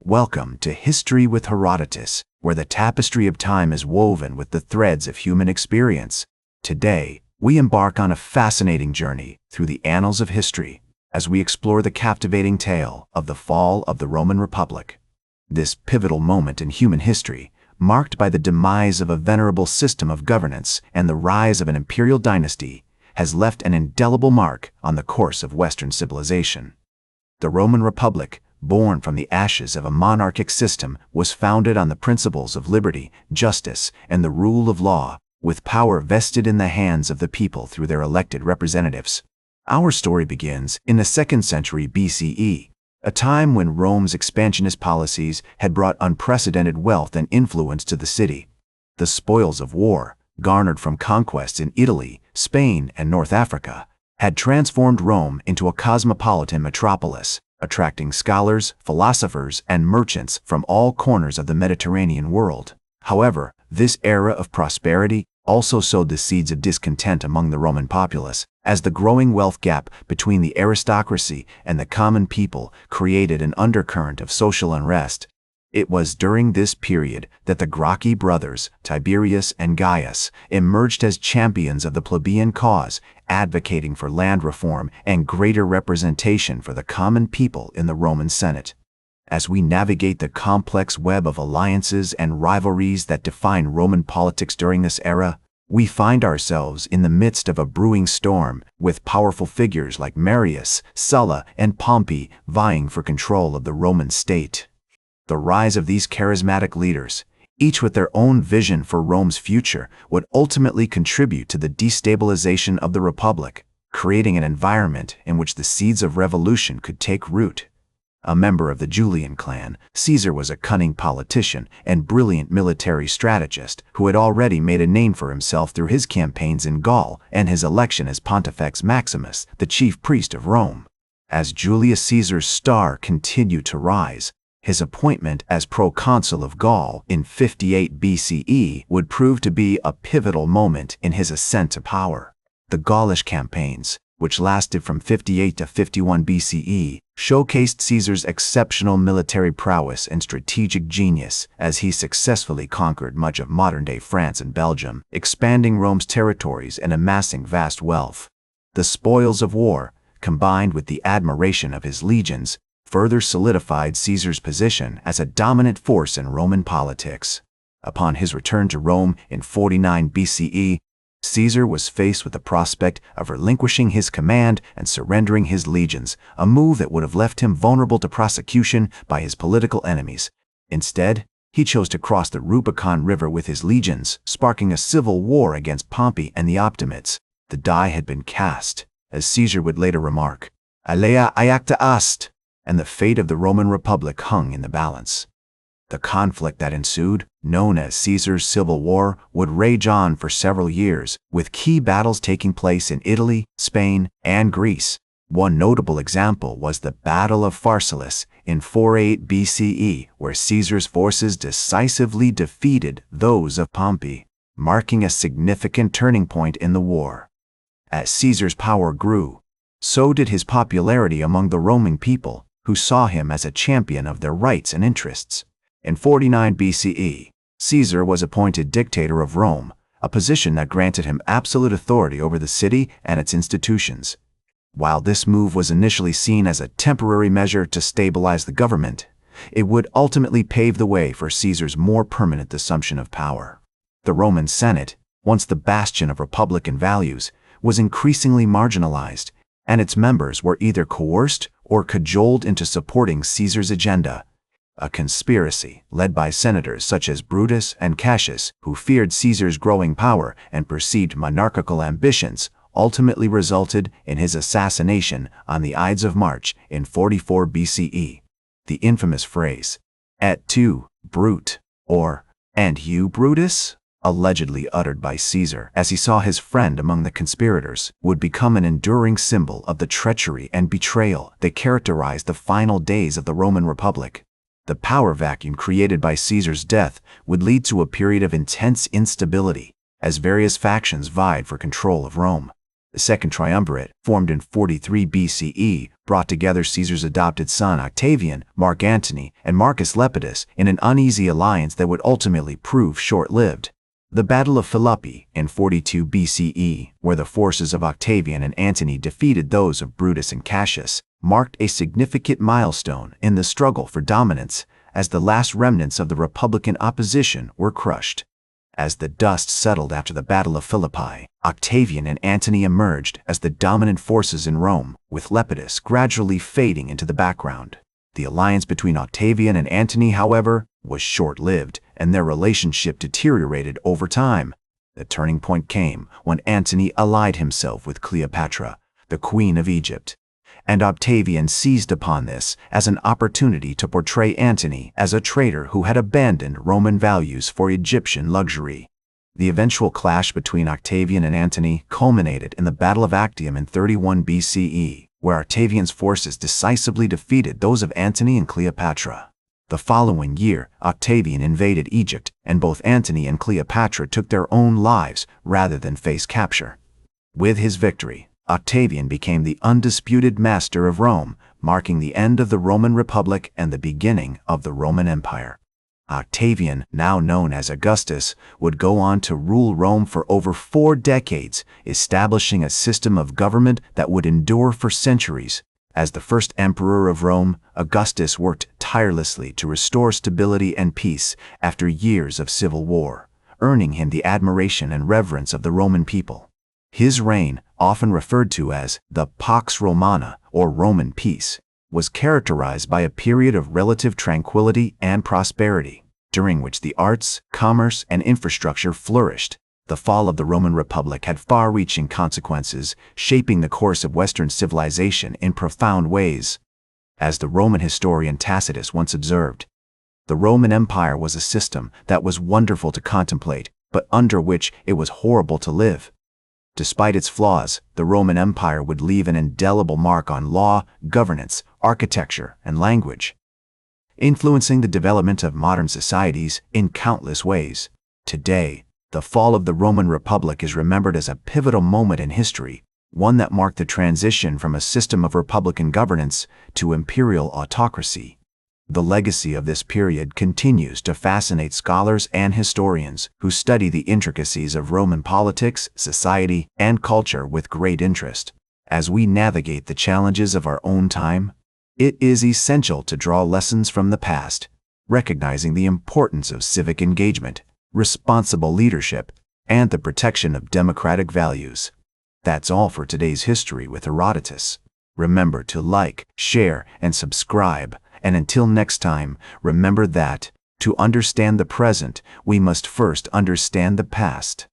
Welcome to History with Herodotus, where the tapestry of time is woven with the threads of human experience. Today, we embark on a fascinating journey through the annals of history as we explore the captivating tale of the fall of the Roman Republic. This pivotal moment in human history, marked by the demise of a venerable system of governance and the rise of an imperial dynasty, has left an indelible mark on the course of Western civilization. The Roman Republic, born from the ashes of a monarchic system, was founded on the principles of liberty, justice, and the rule of law, with power vested in the hands of the people through their elected representatives. Our story begins in the 2nd century BCE, a time when Rome's expansionist policies had brought unprecedented wealth and influence to the city. The spoils of war, garnered from conquests in Italy, Spain, and North Africa, had transformed Rome into a cosmopolitan metropolis, attracting scholars, philosophers, and merchants from all corners of the Mediterranean world. However, this era of prosperity also sowed the seeds of discontent among the Roman populace, as the growing wealth gap between the aristocracy and the common people created an undercurrent of social unrest. It was during this period that the Gracchi brothers, Tiberius and Gaius, emerged as champions of the plebeian cause, advocating for land reform and greater representation for the common people in the Roman Senate. As we navigate the complex web of alliances and rivalries that define Roman politics during this era, we find ourselves in the midst of a brewing storm, with powerful figures like Marius, Sulla, and Pompey vying for control of the Roman state. The rise of these charismatic leaders, each with their own vision for Rome's future, would ultimately contribute to the destabilization of the Republic, creating an environment in which the seeds of revolution could take root. A member of the Julian clan, Caesar was a cunning politician and brilliant military strategist who had already made a name for himself through his campaigns in Gaul and his election as Pontifex Maximus, the chief priest of Rome. As Julius Caesar's star continued to rise, his appointment as proconsul of Gaul in 58 BCE would prove to be a pivotal moment in his ascent to power. The Gaulish campaigns, which lasted from 58 to 51 BCE, showcased Caesar's exceptional military prowess and strategic genius as he successfully conquered much of modern-day France and Belgium, expanding Rome's territories and amassing vast wealth. The spoils of war, combined with the admiration of his legions, further solidified Caesar's position as a dominant force in Roman politics. Upon his return to Rome in 49 BCE, Caesar was faced with the prospect of relinquishing his command and surrendering his legions, a move that would have left him vulnerable to prosecution by his political enemies. Instead, he chose to cross the Rubicon River with his legions, sparking a civil war against Pompey and the Optimates. The die had been cast, as Caesar would later remark, "Alea iacta est," and the fate of the Roman Republic hung in the balance. The conflict that ensued, known as Caesar's Civil War, would rage on for several years, with key battles taking place in Italy, Spain, and Greece. One notable example was the Battle of Pharsalus in 48 BCE, where Caesar's forces decisively defeated those of Pompey, marking a significant turning point in the war. As Caesar's power grew, so did his popularity among the Roman people, who saw him as a champion of their rights and interests. In 49 BCE, Caesar was appointed dictator of Rome, a position that granted him absolute authority over the city and its institutions. While this move was initially seen as a temporary measure to stabilize the government, it would ultimately pave the way for Caesar's more permanent assumption of power. The Roman Senate, once the bastion of republican values, was increasingly marginalized, and its members were either coerced or cajoled into supporting Caesar's agenda. A conspiracy led by senators such as Brutus and Cassius, who feared Caesar's growing power and perceived monarchical ambitions, ultimately resulted in his assassination on the Ides of March in 44 BCE. The infamous phrase, "Et tu, Brute," or "And you, Brutus?" allegedly uttered by Caesar as he saw his friend among the conspirators, would become an enduring symbol of the treachery and betrayal that characterized the final days of the Roman Republic. The power vacuum created by Caesar's death would lead to a period of intense instability, as various factions vied for control of Rome. The Second Triumvirate, formed in 43 BCE, brought together Caesar's adopted son Octavian, Mark Antony, and Marcus Lepidus in an uneasy alliance that would ultimately prove short-lived. The Battle of Philippi in 42 BCE, where the forces of Octavian and Antony defeated those of Brutus and Cassius, marked a significant milestone in the struggle for dominance, as the last remnants of the Republican opposition were crushed. As the dust settled after the Battle of Philippi, Octavian and Antony emerged as the dominant forces in Rome, with Lepidus gradually fading into the background. The alliance between Octavian and Antony, however, was short-lived, and their relationship deteriorated over time. The turning point came when Antony allied himself with Cleopatra, the Queen of Egypt, and Octavian seized upon this as an opportunity to portray Antony as a traitor who had abandoned Roman values for Egyptian luxury. The eventual clash between Octavian and Antony culminated in the Battle of Actium in 31 BCE, where Octavian's forces decisively defeated those of Antony and Cleopatra. The following year, Octavian invaded Egypt, and both Antony and Cleopatra took their own lives rather than face capture. With his victory, Octavian became the undisputed master of Rome, marking the end of the Roman Republic and the beginning of the Roman Empire. Octavian, now known as Augustus, would go on to rule Rome for over 4 decades, establishing a system of government that would endure for centuries. As the first emperor of Rome, Augustus worked tirelessly to restore stability and peace after years of civil war, earning him the admiration and reverence of the Roman people. His reign, often referred to as the Pax Romana, or Roman peace, was characterized by a period of relative tranquility and prosperity, during which the arts, commerce, and infrastructure flourished. The fall of the Roman Republic had far-reaching consequences, shaping the course of Western civilization in profound ways. As the Roman historian Tacitus once observed, the Roman Empire was a system that was wonderful to contemplate, but under which it was horrible to live. Despite its flaws, the Roman Empire would leave an indelible mark on law, governance, architecture, and language, influencing the development of modern societies in countless ways. Today, the fall of the Roman Republic is remembered as a pivotal moment in history, one that marked the transition from a system of republican governance to imperial autocracy. The legacy of this period continues to fascinate scholars and historians who study the intricacies of Roman politics, society, and culture with great interest. As we navigate the challenges of our own time, it is essential to draw lessons from the past, recognizing the importance of civic engagement, responsible leadership, and the protection of democratic values. That's all for today's History with Herodotus. Remember to like, share, and subscribe. And until next time, remember that, to understand the present, we must first understand the past.